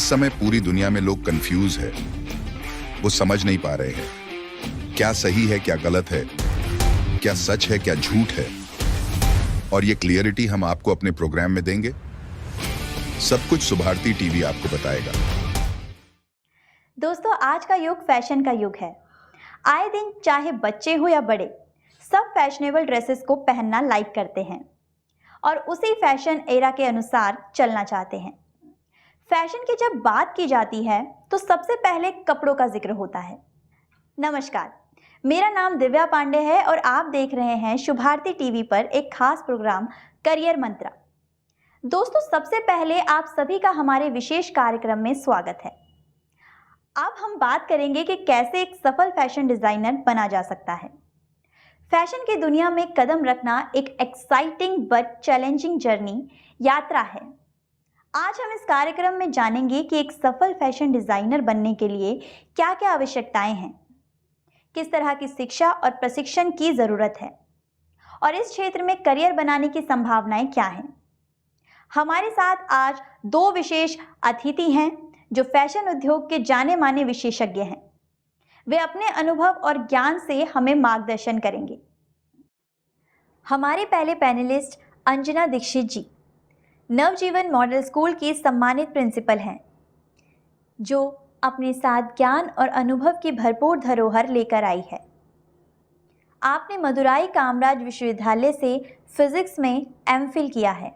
समय पूरी दुनिया में लोग कंफ्यूज है, वो समझ नहीं पा रहे हैं क्या सही है क्या गलत है, क्या सच है क्या झूठ है। और ये क्लियरिटी हम आपको अपने प्रोग्राम में देंगे। सब कुछ सुभारती टीवी आपको बताएगा। दोस्तों, आज का युग फैशन का युग है। आए दिन चाहे बच्चे हो या बड़े, सब फैशनेबल ड्रेसेस को पहनना लाइक करते हैं और उसी फैशन एरा के अनुसार चलना चाहते हैं। फैशन की जब बात की जाती है तो सबसे पहले कपड़ों का जिक्र होता है। नमस्कार, मेरा नाम दिव्या पांडे है और आप देख रहे हैं शुभारती टीवी पर एक खास प्रोग्राम करियर मंत्रा। दोस्तों, सबसे पहले आप सभी का हमारे विशेष कार्यक्रम में स्वागत है। अब हम बात करेंगे कि कैसे एक सफल फैशन डिजाइनर बना जा सकता है। फैशन की दुनिया में कदम रखना एक एक्साइटिंग बट चैलेंजिंग जर्नी यात्रा है। आज हम इस कार्यक्रम में जानेंगे कि एक सफल फैशन डिजाइनर बनने के लिए क्या क्या आवश्यकताएं हैं, किस तरह की शिक्षा और प्रशिक्षण की जरूरत है और इस क्षेत्र में करियर बनाने की संभावनाएं क्या हैं। हमारे साथ आज दो विशेष अतिथि हैं जो फैशन उद्योग के जाने माने विशेषज्ञ हैं। वे अपने अनुभव और ज्ञान से हमें मार्गदर्शन करेंगे। हमारे पहले पैनलिस्ट अंजना दीक्षित जी नवजीवन मॉडल स्कूल की सम्मानित प्रिंसिपल हैं, जो अपने साथ ज्ञान और अनुभव की भरपूर धरोहर लेकर आई है। आपने मदुराई कामराज विश्वविद्यालय से फिजिक्स में एमफिल किया है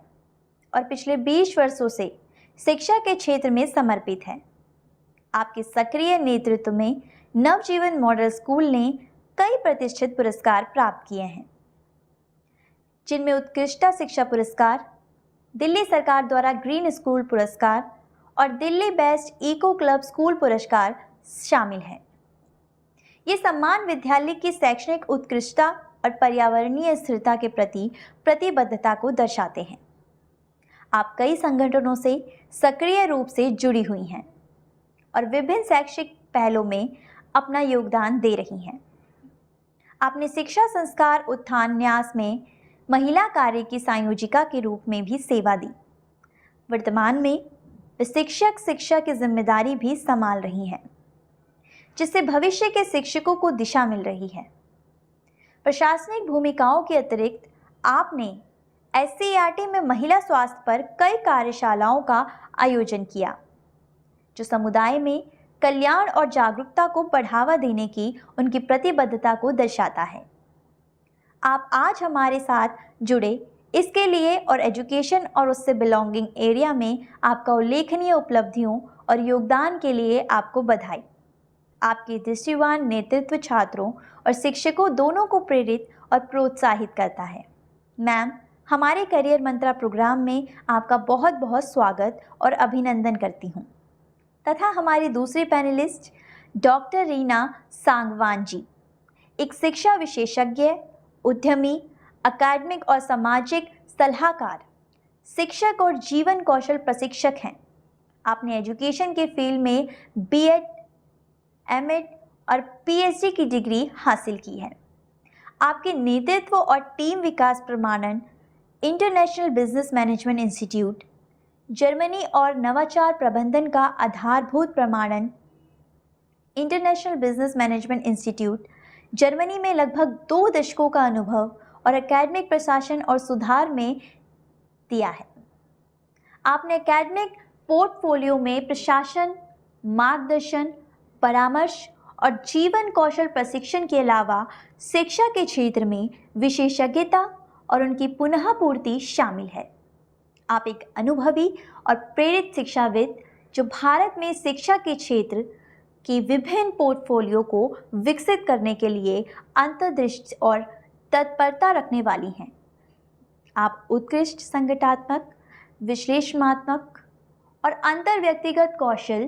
और पिछले 20 वर्षों से शिक्षा के क्षेत्र में समर्पित हैं। आपके सक्रिय नेतृत्व में नवजीवन मॉडल स्कूल ने कई प्रतिष्ठित पुरस्कार प्राप्त किए हैं, जिनमें उत्कृष्टता शिक्षा पुरस्कार, दिल्ली सरकार द्वारा ग्रीन स्कूल पुरस्कार और Delhi best eco club school पुरस्कार शामिल हैं। ये सम्मान विद्यालय की शैक्षणिक उत्कृष्टता और पर्यावरणीय स्थिरता के प्रति प्रतिबद्धता को दर्शाते हैं। आप कई संगठनों से सक्रिय रूप से जुड़ी हुई हैं और विभिन्न शैक्षिक पहलों में अपना योगदान दे रही हैं। आपने शिक्षा संस्कार उत्थान न्यास में महिला कार्य की संयोजिका के रूप में भी सेवा दी। वर्तमान में शिक्षक शिक्षा की जिम्मेदारी भी संभाल रही हैं, जिससे भविष्य के शिक्षकों को दिशा मिल रही है। प्रशासनिक भूमिकाओं के अतिरिक्त आपने SCERT में महिला स्वास्थ्य पर कई कार्यशालाओं का आयोजन किया, जो समुदाय में कल्याण और जागरूकता को बढ़ावा देने की उनकी प्रतिबद्धता को दर्शाता है। आप आज हमारे साथ जुड़े इसके लिए और एजुकेशन और उससे बिलोंगिंग एरिया में आपका उल्लेखनीय उपलब्धियों और योगदान के लिए आपको बधाई। आपके दृष्टिवान नेतृत्व छात्रों और शिक्षकों दोनों को प्रेरित और प्रोत्साहित करता है। मैम, हमारे करियर मंत्रा प्रोग्राम में आपका बहुत बहुत स्वागत और अभिनंदन करती हूँ। तथा हमारी दूसरी पैनलिस्ट डॉक्टर रीना सांगवान जी एक शिक्षा विशेषज्ञ, उद्यमी, अकादमिक और सामाजिक सलाहकार, शिक्षक और जीवन कौशल प्रशिक्षक हैं। आपने एजुकेशन के फील्ड में B.Ed, M.Ed और PhD की डिग्री हासिल की है। आपके नेतृत्व और टीम विकास प्रमाणन international business management institute Germany और नवाचार प्रबंधन का आधारभूत प्रमाणन international business management institute Germany में लगभग 2 दशकों का अनुभव और एकेडमिक प्रशासन और सुधार में दिया है। आपने एकेडमिक पोर्टफोलियो में प्रशासन, मार्गदर्शन, परामर्श और जीवन कौशल प्रशिक्षण के अलावा शिक्षा के क्षेत्र में विशेषज्ञता और उनकी पुनः पूर्ति शामिल है। आप एक अनुभवी और प्रेरित शिक्षाविद जो भारत में शिक्षा के क्षेत्र की विभिन्न पोर्टफोलियो को विकसित करने के लिए अंतर्दृष्टि और तत्परता रखने वाली हैं। आप उत्कृष्ट संगठनात्मक, विश्लेषणात्मक और अंतर व्यक्तिगत कौशल,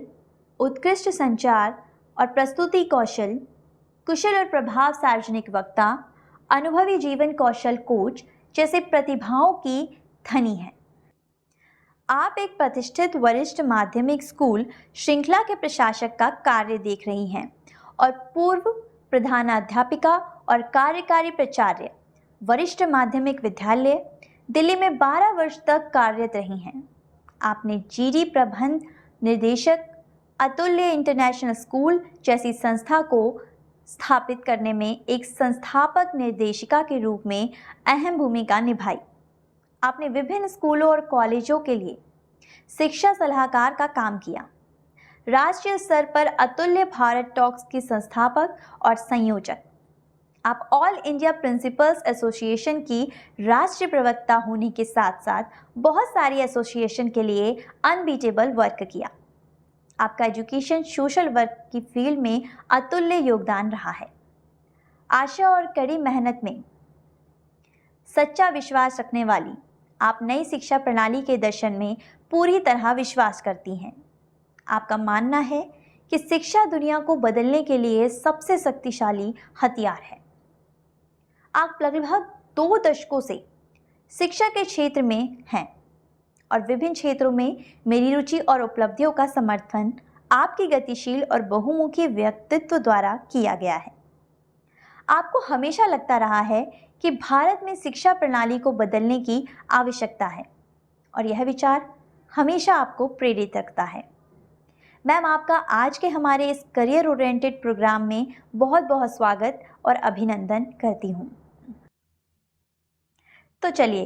उत्कृष्ट संचार और प्रस्तुति कौशल, कुशल और प्रभाव सार्वजनिक वक्ता, अनुभवी जीवन कौशल कोच जैसे प्रतिभाओं की धनी हैं। आप एक प्रतिष्ठित वरिष्ठ माध्यमिक स्कूल श्रृंखला के प्रशासक का कार्य देख रही हैं और पूर्व प्रधानाध्यापिका और कार्यकारी प्राचार्य, वरिष्ठ माध्यमिक विद्यालय, दिल्ली में 12 वर्ष तक कार्यरत रही हैं। आपने GD प्रबंध निर्देशक अतुल्य इंटरनेशनल स्कूल जैसी संस्था को स्थापित करने में एक संस्थापक निर्देशिका के रूप में अहम भूमिका निभाई। आपने विभिन्न स्कूलों और कॉलेजों के लिए शिक्षा सलाहकार का काम किया। राष्ट्रीय स्तर पर अतुल्य भारत टॉक्स के संस्थापक और संयोजक। आप ऑल इंडिया प्रिंसिपल्स एसोसिएशन की राष्ट्रीय प्रवक्ता होने के साथ साथ बहुत सारी एसोसिएशन के लिए अनबीटेबल वर्क किया। आपका एजुकेशन सोशल वर्क की फील्ड में अतुल्य योगदान रहा है। आशा और कड़ी मेहनत में सच्चा विश्वास रखने वाली आप नई शिक्षा प्रणाली के दर्शन में पूरी तरह विश्वास करती हैं। आपका मानना है कि शिक्षा दुनिया को बदलने के लिए सबसे शक्तिशाली हथियार है। आप लगभग 2 दशकों से शिक्षा के क्षेत्र में हैं और विभिन्न क्षेत्रों में मेरी रुचि और उपलब्धियों का समर्थन आपकी गतिशील और बहुमुखी व्यक्तित्व द्वारा किया गया है। आपको हमेशा लगता रहा है कि भारत में शिक्षा प्रणाली को बदलने की आवश्यकता है और यह विचार हमेशा आपको प्रेरित रखता है। मैम, आपका आज के हमारे इस करियर ओरिएंटेड प्रोग्राम में बहुत बहुत स्वागत और अभिनंदन करती हूँ। तो चलिए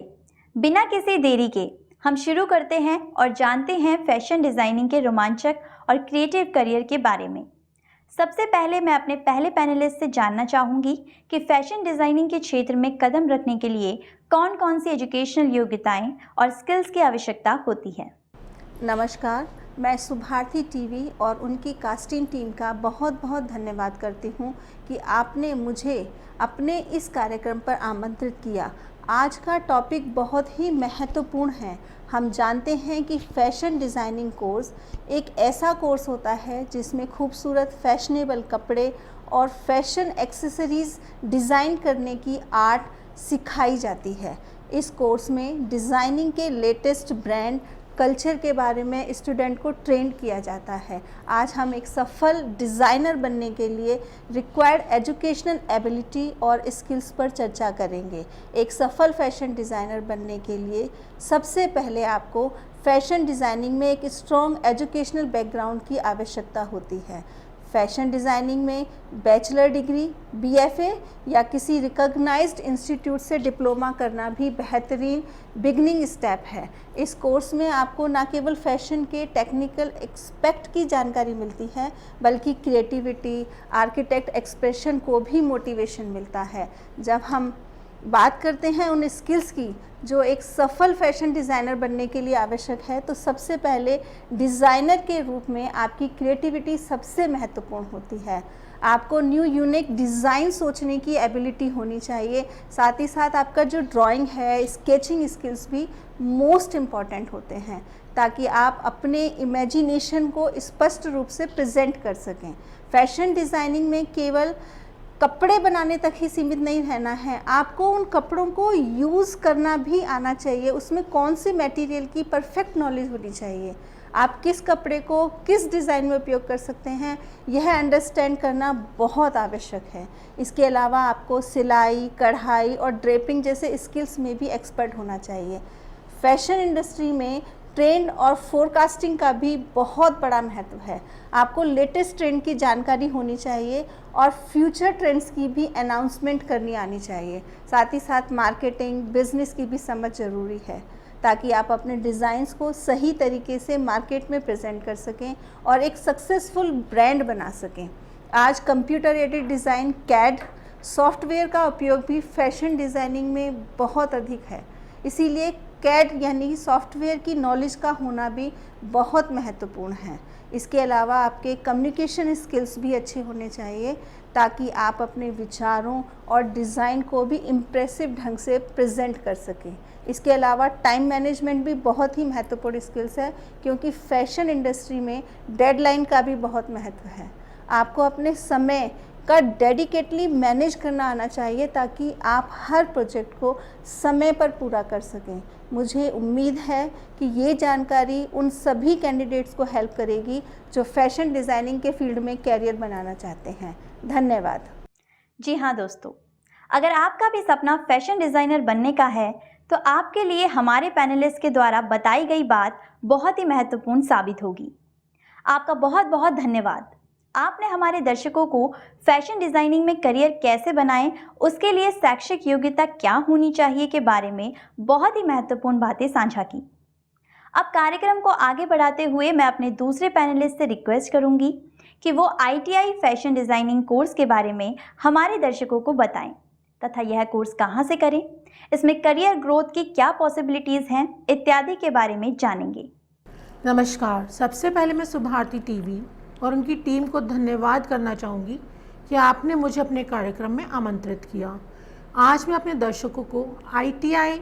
बिना किसी देरी के हम शुरू करते हैं और जानते हैं फैशन डिज़ाइनिंग के रोमांचक और क्रिएटिव करियर के बारे में। सबसे पहले मैं अपने पहले पैनलिस्ट से जानना चाहूँगी कि फैशन डिज़ाइनिंग के क्षेत्र में कदम रखने के लिए कौन कौन सी एजुकेशनल योग्यताएं और स्किल्स की आवश्यकता होती है। नमस्कार, मैं सुभारती टीवी और उनकी कास्टिंग टीम का बहुत बहुत धन्यवाद करती हूँ कि आपने मुझे अपने इस कार्यक्रम पर आमंत्रित किया। आज का टॉपिक बहुत ही महत्वपूर्ण है। हम जानते हैं कि फ़ैशन डिज़ाइनिंग कोर्स एक ऐसा कोर्स होता है जिसमें खूबसूरत फैशनेबल कपड़े और फैशन एक्सेसरीज़ डिज़ाइन करने की आर्ट सिखाई जाती है। इस कोर्स में डिज़ाइनिंग के लेटेस्ट ब्रांड कल्चर के बारे में स्टूडेंट को ट्रेंड किया जाता है। आज हम एक सफल डिज़ाइनर बनने के लिए रिक्वायर्ड एजुकेशनल एबिलिटी और स्किल्स पर चर्चा करेंगे। एक सफल फैशन डिज़ाइनर बनने के लिए सबसे पहले आपको फैशन डिज़ाइनिंग में एक स्ट्रॉन्ग एजुकेशनल बैकग्राउंड की आवश्यकता होती है। फैशन डिज़ाइनिंग में बैचलर डिग्री, बीएफए या किसी रिकॉग्नाइज्ड इंस्टीट्यूट से डिप्लोमा करना भी बेहतरीन बिगनिंग स्टेप है। इस कोर्स में आपको न केवल फैशन के टेक्निकल एक्सपेक्ट की जानकारी मिलती है बल्कि क्रिएटिविटी, आर्किटेक्ट एक्सप्रेशन को भी मोटिवेशन मिलता है। जब हम बात करते हैं उन स्किल्स की जो एक सफल फैशन डिज़ाइनर बनने के लिए आवश्यक है, तो सबसे पहले डिज़ाइनर के रूप में आपकी क्रिएटिविटी सबसे महत्वपूर्ण होती है। आपको न्यू यूनिक डिज़ाइन सोचने की एबिलिटी होनी चाहिए। साथ ही साथ आपका जो ड्राइंग है, स्केचिंग स्किल्स भी मोस्ट इम्पॉर्टेंट होते हैं ताकि आप अपने इमेजिनेशन को स्पष्ट रूप से प्रेजेंट कर सकें। फैशन डिज़ाइनिंग में केवल कपड़े बनाने तक ही सीमित नहीं रहना है, आपको उन कपड़ों को यूज़ करना भी आना चाहिए। उसमें कौन सी मटेरियल की परफेक्ट नॉलेज होनी चाहिए, आप किस कपड़े को किस डिज़ाइन में उपयोग कर सकते हैं, यह अंडरस्टैंड करना बहुत आवश्यक है। इसके अलावा आपको सिलाई, कढ़ाई और ड्रेपिंग जैसे स्किल्स में भी एक्सपर्ट होना चाहिए। फैशन इंडस्ट्री में ट्रेंड और फोरकास्टिंग का भी बहुत बड़ा महत्व है। आपको लेटेस्ट ट्रेंड की जानकारी होनी चाहिए और फ्यूचर ट्रेंड्स की भी अनाउंसमेंट करनी आनी चाहिए। साथ ही साथ मार्केटिंग, बिजनेस की भी समझ ज़रूरी है ताकि आप अपने डिज़ाइंस को सही तरीके से मार्केट में प्रेजेंट कर सकें और एक सक्सेसफुल ब्रांड बना सकें। आज computer aided design CAD software का उपयोग भी फैशन डिज़ाइनिंग में बहुत अधिक है, इसीलिए कैड यानी सॉफ्टवेयर की नॉलेज का होना भी बहुत महत्वपूर्ण है। इसके अलावा आपके कम्युनिकेशन स्किल्स भी अच्छे होने चाहिए ताकि आप अपने विचारों और डिज़ाइन को भी इम्प्रेसिव ढंग से प्रेजेंट कर सकें। इसके अलावा टाइम मैनेजमेंट भी बहुत ही महत्वपूर्ण स्किल्स है क्योंकि फैशन इंडस्ट्री में डेडलाइन का भी बहुत महत्व है। आपको अपने समय का डेडिकेटली मैनेज करना आना चाहिए ताकि आप हर प्रोजेक्ट को समय पर पूरा कर सकें। मुझे उम्मीद है कि ये जानकारी उन सभी कैंडिडेट्स को हेल्प करेगी जो फैशन डिज़ाइनिंग के फील्ड में कैरियर बनाना चाहते हैं। धन्यवाद। जी हाँ दोस्तों, अगर आपका भी सपना फैशन डिज़ाइनर बनने का है तो आपके लिए हमारे पैनलिस्ट के द्वारा बताई गई बात बहुत ही महत्वपूर्ण साबित होगी। आपका बहुत बहुत धन्यवाद। आपने हमारे दर्शकों को फैशन डिजाइनिंग में करियर कैसे बनाएं, उसके लिए शैक्षिक योग्यता क्या होनी चाहिए के बारे में बहुत ही महत्वपूर्ण बातें साझा की। अब कार्यक्रम को आगे बढ़ाते हुए मैं अपने दूसरे पैनलिस्ट से रिक्वेस्ट करूंगी कि वो ITI फैशन डिजाइनिंग कोर्स के बारे में हमारे दर्शकों को बताएं तथा यह कोर्स कहां से करें, इसमें करियर ग्रोथ की क्या पॉसिबिलिटीज हैं इत्यादि के बारे में जानेंगे। नमस्कार। सबसे पहले मैं सुभारती टीवी और उनकी टीम को धन्यवाद करना चाहूँगी कि आपने मुझे अपने कार्यक्रम में आमंत्रित किया। आज मैं अपने दर्शकों को ITI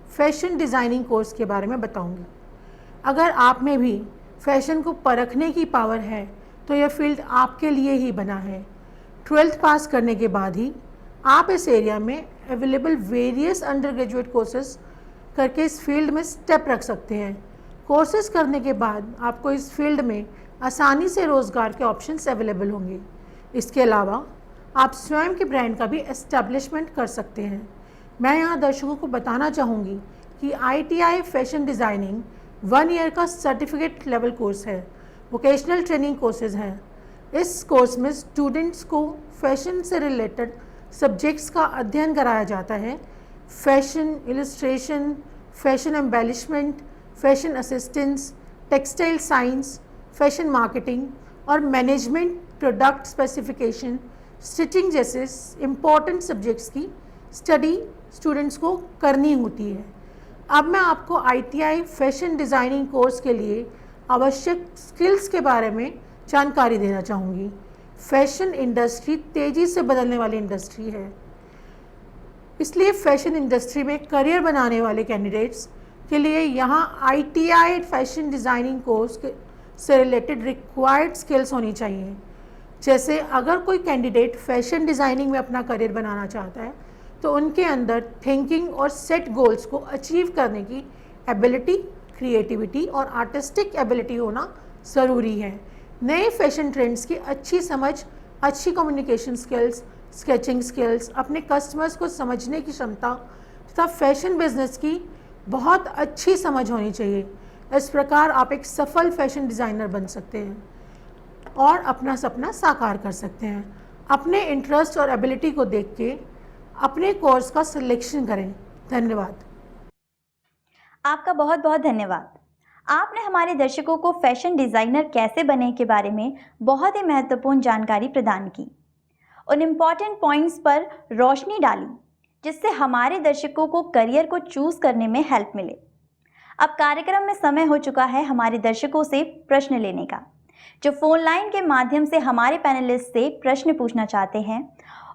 फैशन डिज़ाइनिंग कोर्स के बारे में बताऊँगी। अगर आप में भी फैशन को परखने की पावर है तो यह फील्ड आपके लिए ही बना है। 12th पास करने के बाद ही आप इस एरिया में available various under graduate courses करके इस फील्ड में स्टेप रख सकते हैं। कोर्सेज करने के बाद आपको इस फील्ड में आसानी से रोज़गार के ऑप्शंस अवेलेबल होंगे। इसके अलावा आप स्वयं के ब्रांड का भी एस्टेब्लिशमेंट कर सकते हैं। मैं यहाँ दर्शकों को बताना चाहूँगी कि ITI फैशन डिज़ाइनिंग 1 ईयर का सर्टिफिकेट लेवल कोर्स है। वोकेशनल ट्रेनिंग कोर्सेज हैं। इस कोर्स में स्टूडेंट्स को फैशन से रिलेटेड सब्जेक्ट्स का अध्ययन कराया जाता है। Fashion illustration, fashion embellishment, fashion assistance, textile science, fashion marketing और मैनेजमेंट, प्रोडक्ट स्पेसिफिकेशन, स्टिचिंग जैसे इम्पॉर्टेंट सब्जेक्ट्स की स्टडी स्टूडेंट्स को करनी होती है। अब मैं आपको ITI फैशन डिज़ाइनिंग कोर्स के लिए आवश्यक स्किल्स के बारे में जानकारी देना चाहूँगी। फैशन इंडस्ट्री तेज़ी से बदलने वाली इंडस्ट्री है, इसलिए फैशन इंडस्ट्री में करियर बनाने वाले कैंडिडेट्स के लिए यहाँ ITI फैशन डिज़ाइनिंग कोर्स से रिलेटेड रिक्वायर्ड स्किल्स होनी चाहिए। जैसे अगर कोई कैंडिडेट फैशन डिज़ाइनिंग में अपना करियर बनाना चाहता है तो उनके अंदर थिंकिंग और सेट गोल्स को अचीव करने की एबिलिटी, क्रिएटिविटी और आर्टिस्टिक एबिलिटी होना ज़रूरी है। नए फैशन ट्रेंड्स की अच्छी समझ, अच्छी कम्युनिकेशन स्किल्स, स्केचिंग स्किल्स, अपने कस्टमर्स को समझने की क्षमता तथा फैशन बिजनेस की बहुत अच्छी समझ होनी चाहिए। इस प्रकार आप एक सफल फैशन डिज़ाइनर बन सकते हैं और अपना सपना साकार कर सकते हैं। अपने इंटरेस्ट और एबिलिटी को देख के अपने कोर्स का सिलेक्शन करें। धन्यवाद। आपका बहुत बहुत धन्यवाद। आपने हमारे दर्शकों को फैशन डिज़ाइनर कैसे बने के बारे में बहुत ही महत्वपूर्ण जानकारी प्रदान की, उन इम्पॉर्टेंट पॉइंट्स पर रोशनी डाली जिससे हमारे दर्शकों को करियर को चूज़ करने में हेल्प मिले। अब कार्यक्रम में समय हो चुका है हमारे दर्शकों से प्रश्न लेने का, जो फोन लाइन के माध्यम से हमारे पैनलिस्ट से प्रश्न पूछना चाहते हैं।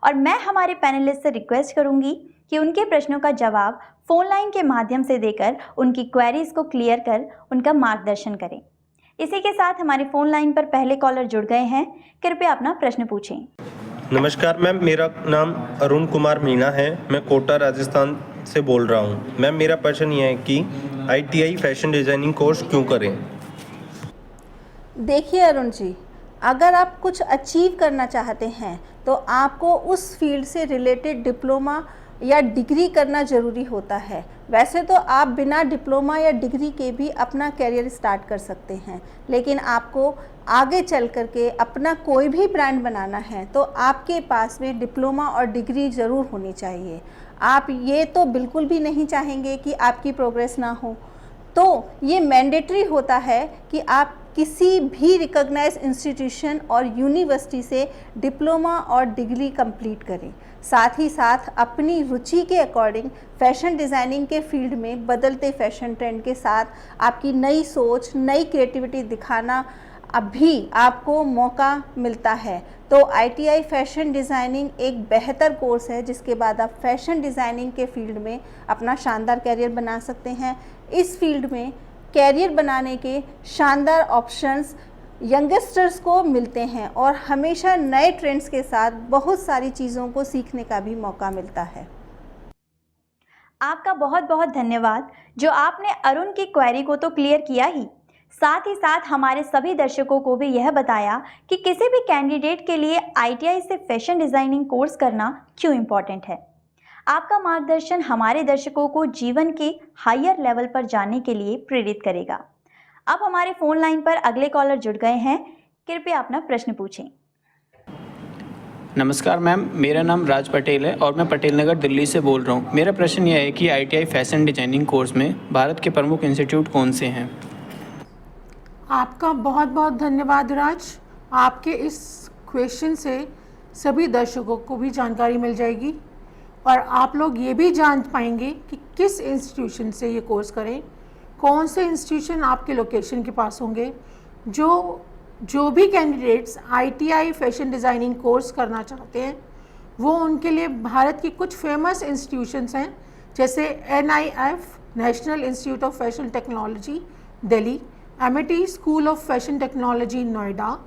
और मैं हमारे पैनलिस्ट से रिक्वेस्ट करूंगी कि उनके प्रश्नों का जवाब फोन लाइन के माध्यम से देकर उनकी क्वेरीज को क्लियर कर उनका मार्गदर्शन करें। इसी के साथ हमारी फोन लाइन पर पहले कॉलर जुड़ गए हैं। कृपया अपना प्रश्न पूछें। नमस्कार मैम, मेरा नाम अरुण कुमार मीणा है। मैं कोटा राजस्थान से बोल रहा हूँ। मैम, मेरा प्रश्न ये है कि ITI फैशन डिज़ाइनिंग कोर्स क्यों करें? देखिए अरुण जी, अगर आप कुछ अचीव करना चाहते हैं तो आपको उस फील्ड से रिलेटेड डिप्लोमा या डिग्री करना ज़रूरी होता है। वैसे तो आप बिना डिप्लोमा या डिग्री के भी अपना करियर स्टार्ट कर सकते हैं, लेकिन आपको आगे चल कर के अपना कोई भी ब्रांड बनाना है तो आपके पास में डिप्लोमा और डिग्री ज़रूर होनी चाहिए। आप ये तो बिल्कुल भी नहीं चाहेंगे कि आपकी प्रोग्रेस ना हो, तो ये मैंडेटरी होता है कि आप किसी भी रिकॉग्नाइज्ड इंस्टीट्यूशन और यूनिवर्सिटी से डिप्लोमा और डिग्री कंप्लीट करें। साथ ही साथ अपनी रुचि के अकॉर्डिंग फैशन डिज़ाइनिंग के फील्ड में बदलते फैशन ट्रेंड के साथ आपकी नई सोच, नई क्रिएटिविटी दिखाना अभी आपको मौका मिलता है। तो ITI फैशन डिज़ाइनिंग एक बेहतर कोर्स है जिसके बाद आप फैशन डिज़ाइनिंग के फील्ड में अपना शानदार कैरियर बना सकते हैं। इस फील्ड में कैरियर बनाने के शानदार ऑप्शंस यंगस्टर्स को मिलते हैं और हमेशा नए ट्रेंड्स के साथ बहुत सारी चीज़ों को सीखने का भी मौका मिलता है। आपका बहुत बहुत धन्यवाद, जो आपने अरुण की क्वेरी को तो क्लियर किया ही, साथ ही साथ हमारे सभी दर्शकों को भी यह बताया कि किसी भी कैंडिडेट के लिए ITI से फैशन डिज़ाइनिंग कोर्स करना क्यों इम्पॉर्टेंट है। आपका मार्गदर्शन हमारे दर्शकों को जीवन के हायर लेवल पर जाने के लिए प्रेरित करेगा। अब हमारे फोन लाइन पर अगले कॉलर जुड़ गए हैं। कृपया अपना प्रश्न पूछें। नमस्कार मैम, मेरा नाम राज पटेल है और मैं पटेल नगर दिल्ली से बोल रहा हूँ। मेरा प्रश्न यह है कि ITI फैशन डिजाइनिंग कोर्स में भारत के प्रमुख इंस्टीट्यूट कौन से हैं? आपका बहुत बहुत धन्यवाद राज। आपके इस क्वेश्चन से सभी दर्शकों को भी जानकारी मिल जाएगी और आप लोग ये भी जान पाएंगे कि किस इंस्टीट्यूशन से ये कोर्स करें, कौन से इंस्टीट्यूशन आपके लोकेशन के पास होंगे। जो भी candidates ITI fashion designing course करना चाहते हैं वो उनके लिए भारत की कुछ फेमस इंस्टीट्यूशंस हैं, जैसे NIF National Institute of Fashion Technology Delhi, MIT School of Fashion Technology Noida,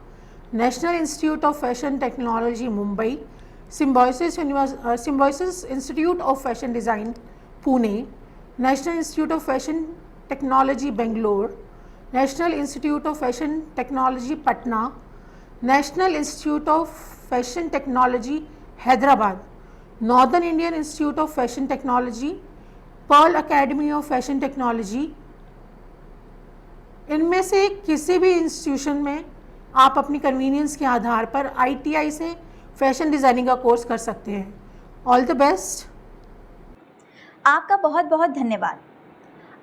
National Institute of Fashion Technology Mumbai, Symbiosis Institute of Fashion Design Pune, National Institute of Fashion Technology Bangalore, National Institute of Fashion Technology Patna, National Institute of Fashion Technology Hyderabad, Northern Indian Institute of Fashion Technology, Pearl Academy of Fashion Technology. इनमें से किसी भी institution में आप अपनी convenience के आधार पर ITI से फैशन डिज़ाइनिंग का कोर्स कर सकते हैं। All the best. आपका बहुत बहुत धन्यवाद।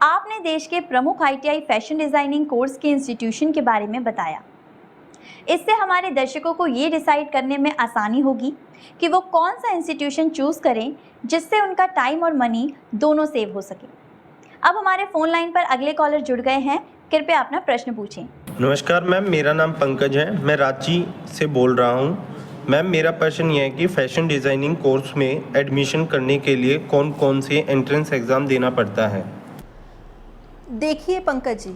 आपने देश के प्रमुख ITI फैशन डिज़ाइनिंग कोर्स के इंस्टीट्यूशन के बारे में बताया। इससे हमारे दर्शकों को ये डिसाइड करने में आसानी होगी कि वो कौन सा इंस्टीट्यूशन चूज़ करें जिससे उनका टाइम और मनी दोनों सेव हो सके। अब हमारे फ़ोन लाइन पर अगले कॉलर जुड़ गए हैं। कृपया अपना प्रश्न पूछें। नमस्कार मैम, मेरा नाम पंकज है, मैं रांची से बोल रहा हूँ। मैम, मेरा प्रश्न यह है कि फैशन डिज़ाइनिंग कोर्स में एडमिशन करने के लिए कौन कौन से एंट्रेंस एग्ज़ाम देना पड़ता है? देखिए पंकज जी,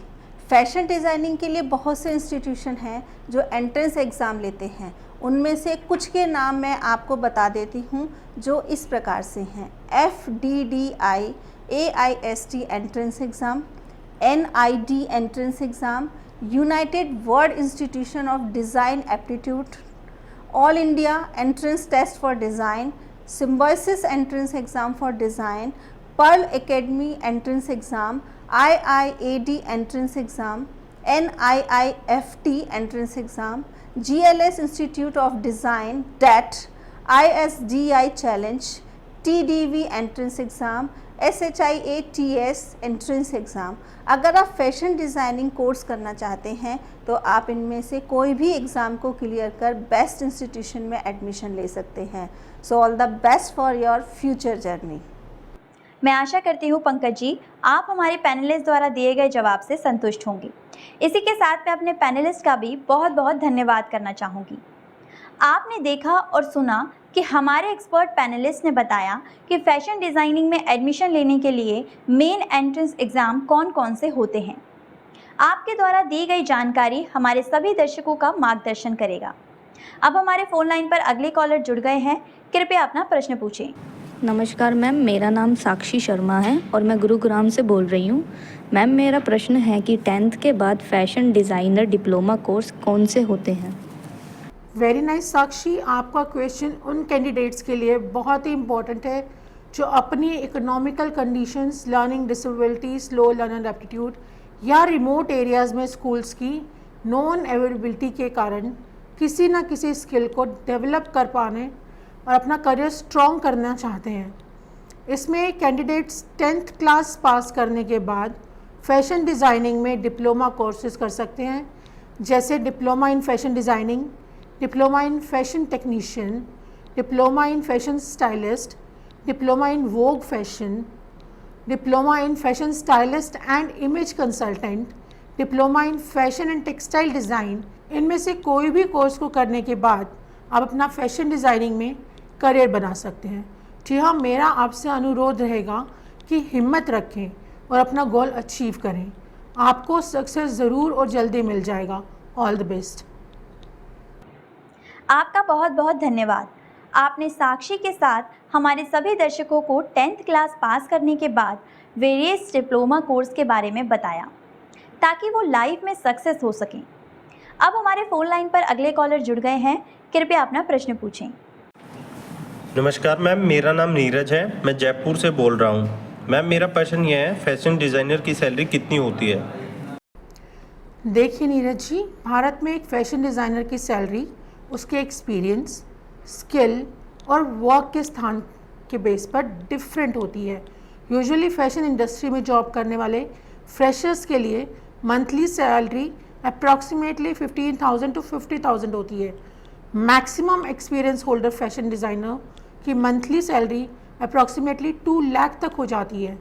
फैशन डिज़ाइनिंग के लिए बहुत से इंस्टीट्यूशन हैं जो एंट्रेंस एग्ज़ाम लेते हैं। उनमें से कुछ के नाम मैं आपको बता देती हूँ जो इस प्रकार से हैं: FDDI AIST entrance exam, NID entrance exam, United World Institution of Design aptitude, All India Entrance Test for Design, Symbiosis Entrance Exam for Design, Pearl Academy entrance exam, IIAD entrance exam, NIIFT entrance exam, GLS Institute of Design DET, ISDI challenge, TDV entrance exam, SHIATS entrance exam. अगर आप fashion designing course करना चाहते हैं तो आप इनमें से कोई भी एग्ज़ाम को क्लियर कर बेस्ट इंस्टीट्यूशन में एडमिशन ले सकते हैं। So all the best for your future journey. मैं आशा करती हूँ पंकज जी आप हमारे पैनलिस्ट द्वारा दिए गए जवाब से संतुष्ट होंगे। इसी के साथ मैं अपने पैनलिस्ट का भी बहुत बहुत धन्यवाद करना चाहूँगी। आपने देखा और सुना कि हमारे एक्सपर्ट पैनलिस्ट ने बताया कि फैशन डिज़ाइनिंग में एडमिशन लेने के लिए मेन एंट्रेंस एग्ज़ाम कौन कौन से होते हैं। आपके द्वारा दी गई जानकारी हमारे सभी दर्शकों का मार्गदर्शन करेगा। अब हमारे फ़ोन लाइन पर अगले कॉलर जुड़ गए हैं। कृपया अपना प्रश्न पूछें। नमस्कार मैम, मेरा नाम साक्षी शर्मा है और मैं गुरुग्राम से बोल रही हूँ। मैम, मेरा प्रश्न है कि 10th के बाद फैशन डिज़ाइनर डिप्लोमा कोर्स कौन से होते हैं? वेरी नाइस साक्षी, आपका क्वेश्चन उन कैंडिडेट्स के लिए बहुत ही इम्पोर्टेंट है जो अपनी इकोनॉमिकल कंडीशंस, लर्निंग डिसेबिलिटीज़, लो लर्नर एप्टीट्यूड या रिमोट एरियाज़ में स्कूल्स की नॉन अवेलेबिलिटी के कारण किसी न किसी स्किल को डेवलप कर पाने और अपना करियर स्ट्रॉन्ग करना चाहते हैं। इसमें कैंडिडेट्स 10th क्लास पास करने के बाद फैशन डिज़ाइनिंग में डिप्लोमा कोर्सेज कर सकते हैं, जैसे diploma in fashion designing, diploma in fashion technician, diploma in fashion stylist, diploma in Vogue fashion, diploma in fashion stylist and image consultant, diploma in fashion and textile design. इनमें से कोई भी course को करने के बाद आप अपना फैशन डिज़ाइनिंग में करियर बना सकते हैं। जी हाँ, मेरा आपसे अनुरोध रहेगा कि हिम्मत रखें और अपना गोल अचीव करें। आपको सक्सेस ज़रूर और जल्दी मिल जाएगा। All the best. आपका बहुत बहुत धन्यवाद। आपने साक्षी के साथ हमारे सभी दर्शकों को 10th क्लास पास करने के बाद वेरियस डिप्लोमा कोर्स के बारे में बताया ताकि वो लाइफ में सक्सेस हो सकें। अब हमारे फ़ोन लाइन पर अगले कॉलर जुड़ गए हैं। कृपया अपना प्रश्न पूछें। नमस्कार मैम, मेरा नाम नीरज है, मैं जयपुर से बोल रहा हूँ। मैम, मेरा प्रश्न यह है, फैशन डिज़ाइनर की सैलरी कितनी होती है? देखिए नीरज जी, भारत में एक फैशन डिज़ाइनर की सैलरी उसके एक्सपीरियंस, स्किल और वर्क के स्थान के बेस पर डिफरेंट होती है। यूजुअली फैशन इंडस्ट्री में जॉब करने वाले फ्रेशर्स के लिए मंथली सैलरी अप्रॉक्सीमेटली 15,000 to 50,000 होती है। Maximum experience holder fashion designer की मंथली सैलरी अप्रॉक्सीमेटली 2 लाख तक हो जाती है।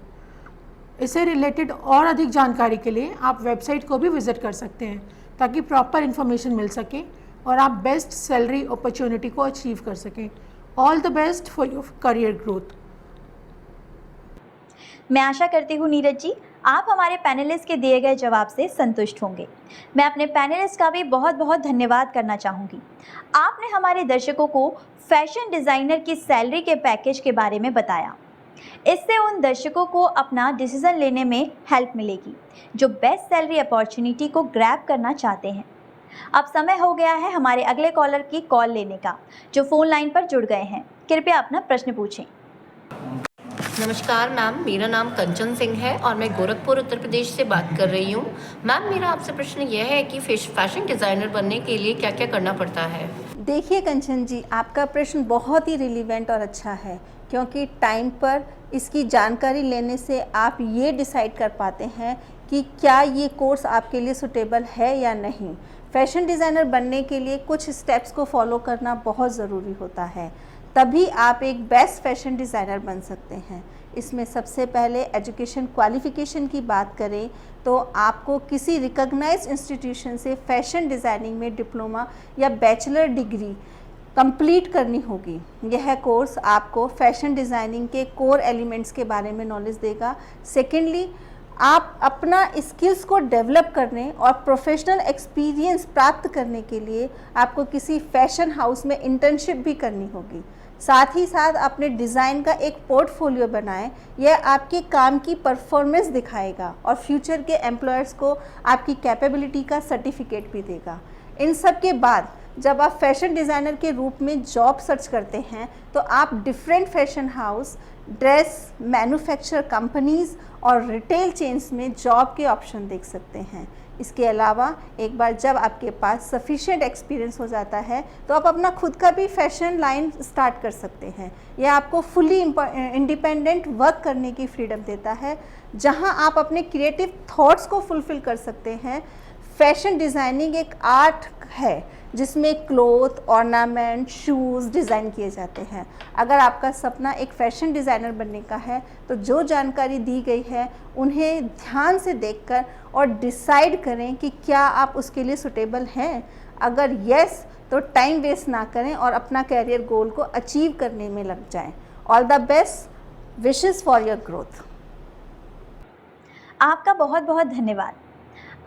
इससे रिलेटेड और अधिक जानकारी के लिए आप वेबसाइट को भी विज़िट कर सकते हैं ताकि प्रॉपर इन्फॉर्मेशन मिल सके और आप बेस्ट सैलरी अपॉर्चुनिटी को अचीव कर सकें। All the best for your career growth. मैं आशा करती हूँ नीरज जी आप हमारे पैनलिस्ट के दिए गए जवाब से संतुष्ट होंगे। मैं अपने पैनलिस्ट का भी बहुत बहुत धन्यवाद करना चाहूँगी। आपने हमारे दर्शकों को फैशन डिज़ाइनर की सैलरी के पैकेज के बारे में बताया। इससे उन दर्शकों को अपना डिसीज़न लेने में हेल्प मिलेगी जो बेस्ट सैलरी अपॉर्चुनिटी को ग्रैब करना चाहते हैं। अब समय हो गया है हमारे अगले कॉलर की कॉल लेने का जो फ़ोन लाइन पर जुड़ गए हैं। कृपया अपना प्रश्न पूछें। नमस्कार मैम, मेरा नाम कंचन सिंह है और मैं गोरखपुर उत्तर प्रदेश से बात कर रही हूँ। मैम, मेरा आपसे प्रश्न यह है कि फैशन डिज़ाइनर बनने के लिए क्या क्या करना पड़ता है? देखिए कंचन जी, आपका प्रश्न बहुत ही रिलीवेंट और अच्छा है क्योंकि टाइम पर इसकी जानकारी लेने से आप ये डिसाइड कर पाते हैं कि क्या ये कोर्स आपके लिए सुटेबल है या नहीं। फैशन डिज़ाइनर बनने के लिए कुछ स्टेप्स को फॉलो करना बहुत ज़रूरी होता है, तभी आप एक बेस्ट फैशन डिज़ाइनर बन सकते हैं। इसमें सबसे पहले एजुकेशन क्वालिफ़िकेशन की बात करें तो आपको किसी रिकॉग्नाइज्ड इंस्टीट्यूशन से फैशन डिज़ाइनिंग में डिप्लोमा या बैचलर डिग्री कंप्लीट करनी होगी। यह कोर्स आपको फैशन डिज़ाइनिंग के कोर एलिमेंट्स के बारे में नॉलेज देगा। सेकेंडली, आप अपना स्किल्स को डेवलप करने और प्रोफेशनल एक्सपीरियंस प्राप्त करने के लिए आपको किसी फैशन हाउस में इंटर्नशिप भी करनी होगी। साथ ही साथ अपने डिज़ाइन का एक पोर्टफोलियो बनाएं। यह आपके काम की परफॉर्मेंस दिखाएगा और फ्यूचर के एम्प्लॉयर्स को आपकी कैपेबिलिटी का सर्टिफिकेट भी देगा। इन सब के बाद जब आप फैशन डिज़ाइनर के रूप में जॉब सर्च करते हैं तो आप different fashion house, dress manufacture companies और रिटेल चेन्स में जॉब के ऑप्शन देख सकते हैं। इसके अलावा एक बार जब आपके पास सफिशिएंट एक्सपीरियंस हो जाता है तो आप अपना खुद का भी फैशन लाइन स्टार्ट कर सकते हैं। यह आपको फुली इंडिपेंडेंट वर्क करने की फ्रीडम देता है जहां आप अपने क्रिएटिव थॉट्स को फुलफ़िल कर सकते हैं। फैशन डिज़ाइनिंग एक आर्ट है जिसमें क्लोथ, ऑर्नामेंट, शूज़ डिज़ाइन किए जाते हैं। अगर आपका सपना एक फ़ैशन डिज़ाइनर बनने का है तो जो जानकारी दी गई है उन्हें ध्यान से देखकर और डिसाइड करें कि क्या आप उसके लिए सुटेबल हैं। अगर यस तो टाइम वेस्ट ना करें और अपना कैरियर गोल को अचीव करने में लग जाएं। All the best, wishes for your growth. आपका बहुत बहुत धन्यवाद।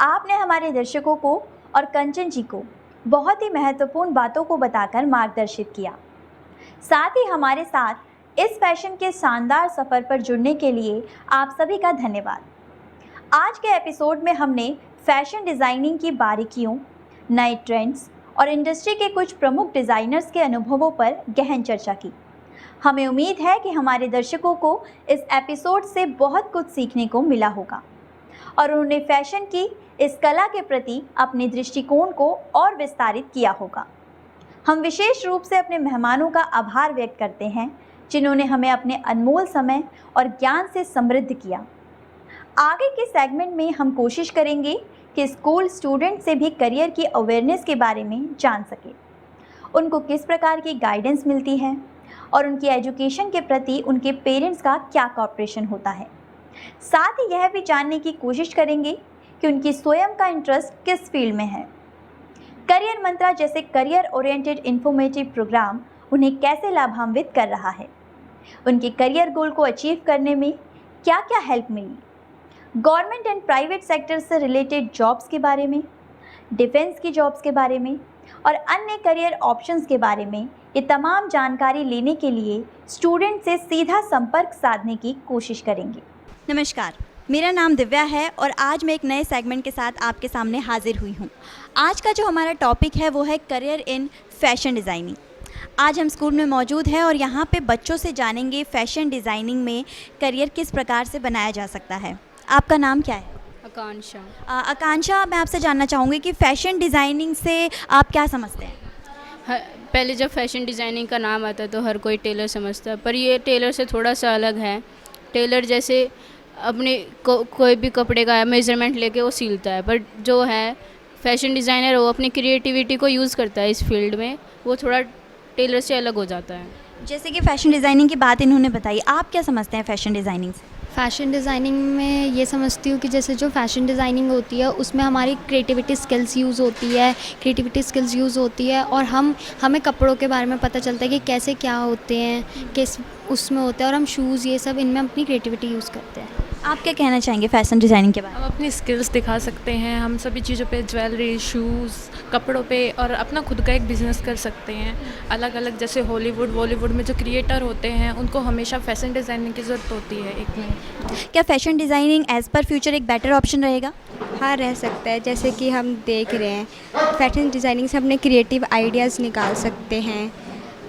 आपने हमारे दर्शकों को और कंचन जी को बहुत ही महत्वपूर्ण बातों को बताकर मार्गदर्शित किया। साथ ही हमारे साथ इस फैशन के शानदार सफ़र पर जुड़ने के लिए आप सभी का धन्यवाद। आज के एपिसोड में हमने फैशन डिज़ाइनिंग की बारीकियों, नए ट्रेंड्स और इंडस्ट्री के कुछ प्रमुख डिज़ाइनर्स के अनुभवों पर गहन चर्चा की। हमें उम्मीद है कि हमारे दर्शकों को इस एपिसोड से बहुत कुछ सीखने को मिला होगा और उन्होंने फैशन की इस कला के प्रति अपने दृष्टिकोण को और विस्तारित किया होगा। हम विशेष रूप से अपने मेहमानों का आभार व्यक्त करते हैं जिन्होंने हमें अपने अनमोल समय और ज्ञान से समृद्ध किया। आगे के सेगमेंट में हम कोशिश करेंगे कि स्कूल स्टूडेंट से भी करियर की अवेयरनेस के बारे में जान सके, उनको किस प्रकार की गाइडेंस मिलती है और उनकी एजुकेशन के प्रति उनके पेरेंट्स का क्या कॉपरेशन होता है। साथ ही यह भी जानने की कोशिश करेंगे कि उनकी स्वयं का इंटरेस्ट किस फील्ड में है। करियर मंत्रा जैसे करियर ओरिएंटेड इंफॉर्मेटिव प्रोग्राम उन्हें कैसे लाभान्वित कर रहा है, उनके करियर गोल को अचीव करने में क्या क्या हेल्प मिली, गवर्नमेंट एंड प्राइवेट सेक्टर से रिलेटेड जॉब्स के बारे में, डिफेंस की जॉब्स के बारे में और अन्य करियर ऑप्शंस के बारे में। ये तमाम जानकारी लेने के लिए स्टूडेंट से सीधा संपर्क साधने की कोशिश करेंगे। नमस्कार, मेरा नाम दिव्या है और आज मैं एक नए सेगमेंट के साथ आपके सामने हाजिर हुई हूँ। आज का जो हमारा टॉपिक है वो है करियर इन फैशन डिज़ाइनिंग। आज हम स्कूल में मौजूद हैं और यहाँ पे बच्चों से जानेंगे फैशन डिज़ाइनिंग में करियर किस प्रकार से बनाया जा सकता है। आपका नाम क्या है? आकांक्षा। आकांक्षा, मैं आपसे जानना चाहूँगी कि फ़ैशन डिज़ाइनिंग से आप क्या समझते हैं? पहले जब फैशन डिज़ाइनिंग का नाम आता है तो हर कोई टेलर समझता है, पर ये टेलर से थोड़ा सा अलग है। टेलर जैसे अपने कोई भी कपड़े का मेज़रमेंट लेके वो सिलता है, पर जो है फैशन डिज़ाइनर वो अपनी क्रिएटिविटी को यूज़ करता है इस फील्ड में, वो थोड़ा टेलर से अलग हो जाता है। जैसे कि फ़ैशन डिज़ाइनिंग की बात इन्होंने बताई, आप क्या समझते हैं फ़ैशन डिज़ाइनिंग से? फ़ैशन डिज़ाइनिंग में ये समझती हूँ कि जैसे जो फ़ैशन डिज़ाइनिंग होती है उसमें हमारी क्रिएटिविटी स्किल्स यूज़ होती है और हमें कपड़ों के बारे में पता चलता है कि कैसे क्या होते हैं, किस उसमें होते हैं, और हम शूज़ ये सब इनमें अपनी क्रिएटिविटी यूज़ करते हैं। आप क्या कहना चाहेंगे फ़ैशन डिज़ाइनिंग के बारे में? हम अपनी स्किल्स दिखा सकते हैं, हम सभी चीज़ों पे, ज्वेलरी, शूज़, कपड़ों पे, और अपना खुद का एक बिज़नेस कर सकते हैं अलग अलग। जैसे हॉलीवुड बॉलीवुड में जो क्रिएटर होते हैं उनको हमेशा फ़ैशन डिज़ाइनिंग की ज़रूरत होती है एक में। क्या fashion designing as per future एक बेटर ऑप्शन रहेगा? हाँ, रह सकता है। जैसे कि हम देख रहे हैं फ़ैशन डिज़ाइनिंग से अपने क्रिएटिव आइडियाज़ निकाल सकते हैं,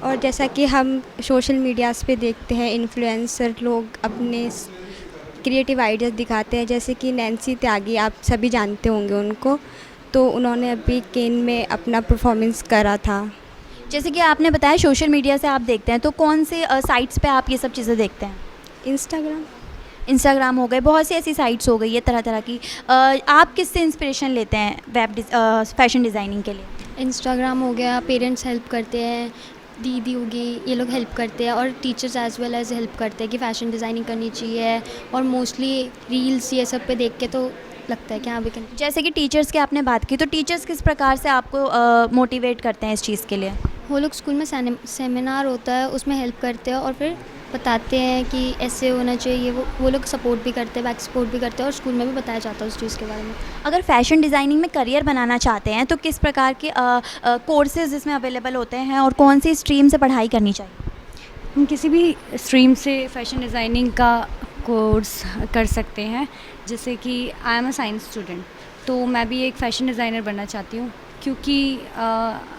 और जैसा कि हम सोशल मीडियाज़ पे देखते हैं इन्फ्लुएंसर लोग अपने क्रिएटिव आइडियाज़ दिखाते हैं, जैसे कि नैन्सी त्यागी, आप सभी जानते होंगे उनको, तो उन्होंने अभी केन में अपना परफॉर्मेंस करा था। जैसे कि आपने बताया सोशल मीडिया से आप देखते हैं, तो कौन से साइट्स पे आप ये सब चीज़ें देखते हैं? इंस्टाग्राम हो गए, बहुत सी ऐसी साइट्स हो गई है तरह तरह की। आप किससे इंस्पिरेशन लेते हैं फ़ैशन डिज़ाइनिंग के लिए? इंस्टाग्राम हो गया, पेरेंट्स हेल्प करते हैं, दीदी होगी, ये लोग हेल्प करते हैं, और teachers as well as help करते हैं कि फ़ैशन डिज़ाइनिंग करनी चाहिए, और मोस्टली रील्स ये सब पे देख के तो लगता है कि हाँ भी करनी। जैसे कि टीचर्स की आपने बात की, तो टीचर्स किस प्रकार से आपको मोटिवेट करते हैं इस चीज़ के लिए? वो लोग स्कूल में सेमिनार होता है उसमें हेल्प करते हैं और फिर बताते हैं कि ऐसे होना चाहिए। वो लोग सपोर्ट भी करते हैं, बैक सपोर्ट भी करते हैं, और स्कूल में भी बताया जाता है उस चीज़ के बारे में। अगर फ़ैशन डिज़ाइनिंग में करियर बनाना चाहते हैं तो किस प्रकार के कोर्सेज़ इसमें अवेलेबल होते हैं और कौन सी स्ट्रीम से पढ़ाई करनी चाहिए? हम किसी भी स्ट्रीम से फ़ैशन डिज़ाइनिंग का कोर्स कर सकते हैं। जैसे कि I am a science student, तो मैं भी एक फ़ैशन डिज़ाइनर बनना चाहती हूँ, क्योंकि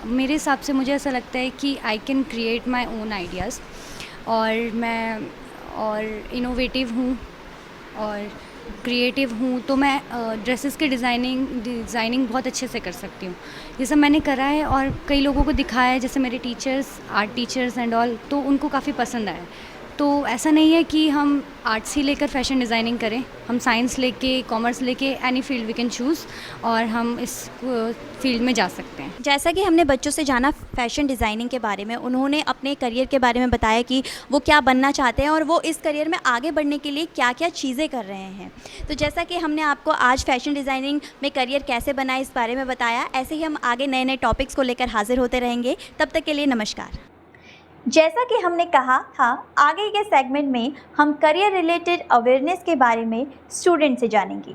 मेरे हिसाब से मुझे ऐसा लगता है कि I can create my own ideas, और इनोवेटिव हूँ और क्रिएटिव हूँ, तो मैं ड्रेसेस के डिज़ाइनिंग बहुत अच्छे से कर सकती हूँ। ये सब मैंने करा है और कई लोगों को दिखाया है, जैसे मेरे teachers, art teachers and all, तो उनको काफ़ी पसंद आया। तो ऐसा नहीं है कि हम आर्ट्स ही लेकर फ़ैशन डिज़ाइनिंग करें, हम साइंस लेके, कॉमर्स लेके, any field we can choose, और हम इस फील्ड में जा सकते हैं। जैसा कि हमने बच्चों से जाना फ़ैशन डिज़ाइनिंग के बारे में, उन्होंने अपने करियर के बारे में बताया कि वो क्या बनना चाहते हैं और वो इस करियर में आगे बढ़ने के लिए क्या क्या चीज़ें कर रहे हैं। तो जैसा कि हमने आपको आज फ़ैशन डिज़ाइनिंग में करियर कैसे बनाए इस बारे में बताया, ऐसे ही हम आगे नए नए टॉपिक्स को लेकर हाजिर होते रहेंगे। तब तक के लिए नमस्कार। जैसा कि हमने कहा था, आगे के सेगमेंट में हम करियर रिलेटेड अवेयरनेस के बारे में स्टूडेंट से जानेंगे।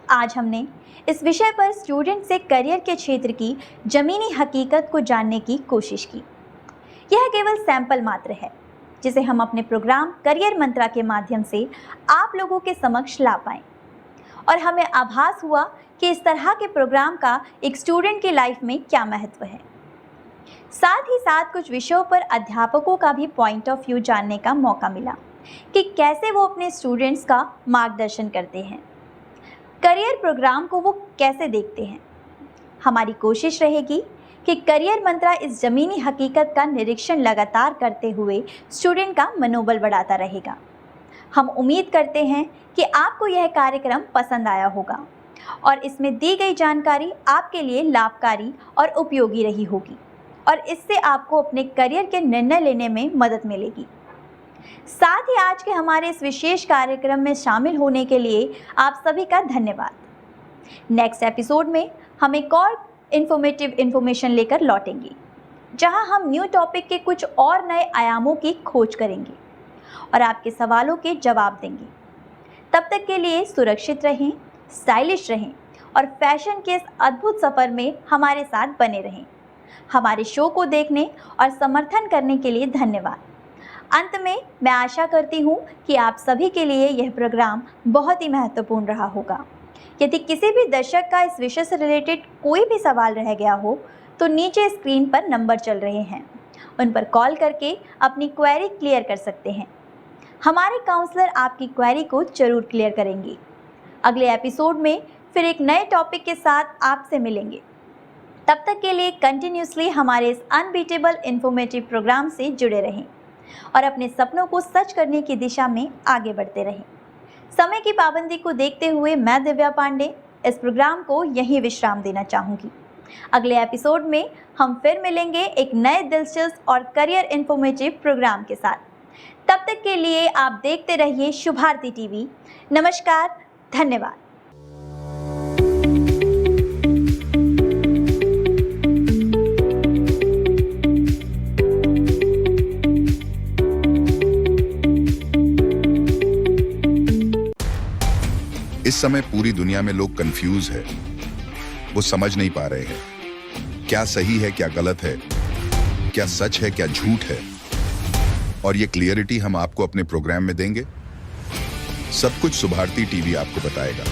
आज हमने इस विषय पर स्टूडेंट से करियर के क्षेत्र की ज़मीनी हकीकत को जानने की कोशिश की। यह केवल सैंपल मात्र है जिसे हम अपने प्रोग्राम करियर मंत्रा के माध्यम से आप लोगों के समक्ष ला पाएँ, और हमें आभास हुआ कि इस तरह के प्रोग्राम का एक स्टूडेंट की लाइफ में क्या महत्व है। साथ ही साथ कुछ विषयों पर अध्यापकों का भी पॉइंट ऑफ व्यू जानने का मौका मिला कि कैसे वो अपने स्टूडेंट्स का मार्गदर्शन करते हैं, करियर प्रोग्राम को वो कैसे देखते हैं। हमारी कोशिश रहेगी कि करियर मंत्रा इस ज़मीनी हकीकत का निरीक्षण लगातार करते हुए स्टूडेंट का मनोबल बढ़ाता रहेगा। हम उम्मीद करते हैं कि आपको यह कार्यक्रम पसंद आया होगा और इसमें दी गई जानकारी आपके लिए लाभकारी और उपयोगी रही होगी, और इससे आपको अपने करियर के निर्णय लेने में मदद मिलेगी। साथ ही आज के हमारे इस विशेष कार्यक्रम में शामिल होने के लिए आप सभी का धन्यवाद। नेक्स्ट एपिसोड में हम एक और इन्फॉर्मेटिव इन्फॉर्मेशन लेकर लौटेंगे, जहां हम न्यू टॉपिक के कुछ और नए आयामों की खोज करेंगे और आपके सवालों के जवाब देंगे। तब तक के लिए सुरक्षित रहें, स्टाइलिश रहें और फैशन के इस अद्भुत सफ़र में हमारे साथ बने रहें। हमारे शो को देखने और समर्थन करने के लिए धन्यवाद। अंत में मैं आशा करती हूँ कि आप सभी के लिए यह प्रोग्राम बहुत ही महत्वपूर्ण रहा होगा। यदि किसी भी दर्शक का इस विषय से रिलेटेड कोई भी सवाल रह गया हो तो नीचे स्क्रीन पर नंबर चल रहे हैं, उन पर कॉल करके अपनी क्वेरी क्लियर कर सकते हैं। हमारे काउंसलर आपकी क्वेरी को जरूर क्लियर करेंगे। अगले एपिसोड में फिर एक नए टॉपिक के साथ आपसे मिलेंगे। तब तक के लिए कंटिन्यूसली हमारे इस अनबीटेबल इंफॉर्मेटिव प्रोग्राम से जुड़े रहें और अपने सपनों को सच करने की दिशा में आगे बढ़ते रहें। समय की पाबंदी को देखते हुए मैं दिव्या पांडे इस प्रोग्राम को यहीं विश्राम देना चाहूँगी। अगले एपिसोड में हम फिर मिलेंगे एक नए दिलचस्प और करियर इंफॉर्मेटिव प्रोग्राम के साथ। तब तक के लिए आप देखते रहिए शुभारती टीवी। नमस्कार, धन्यवाद। इस समय पूरी दुनिया में लोग कंफ्यूज है, वो समझ नहीं पा रहे हैं क्या सही है क्या गलत है, क्या सच है क्या झूठ है। और ये क्लियरिटी हम आपको अपने प्रोग्राम में देंगे। सब कुछ शुभारती टीवी आपको बताएगा।